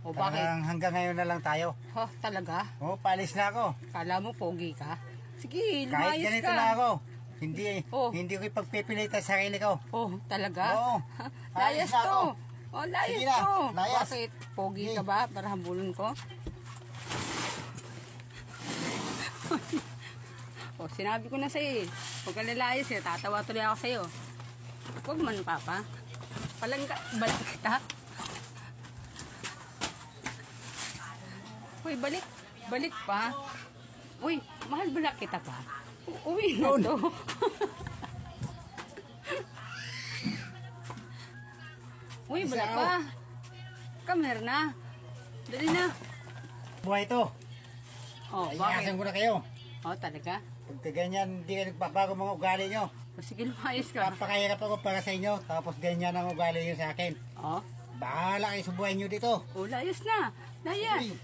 O bakit? Hanggang ngayon na lang tayo. Oh, talaga? Oh, paalis na ako. Kala mo pogi ka? Sige, Kahit lumayas ganito ka. na ako. Hindi, Oh. hindi ko ipagpipilitan sa sarili ko. Oh, talaga? Oo. Layas Alis na to. ako. Oh, layas Sige na, to. layas. Bakit? Pogi Sige. ka ba? Para hambulin ko? Oh, sinabi ko na sa'yo eh. Huwag ka lalayas eh. Tatawa tuloy ako sa'yo. Huwag man, Papa. Balik kita. Uy, balik. Balik pa. Uy, mahal bala kita pa. Uwi na to. Uy, bala pa. Come here na. Dali na. Buhay to. Oh, Ayasan bakit? ko na kayo. Oh, talaga? Pag ganyan, hindi kayo nagbabago mga ugali nyo. O, sige, lumayas ka. Napakahirap ako para sa inyo. Tapos ganyan ang ugali nyo sa akin. Oh, Bahala kayo sa buhay nyo dito. layas na. Layas. Uy.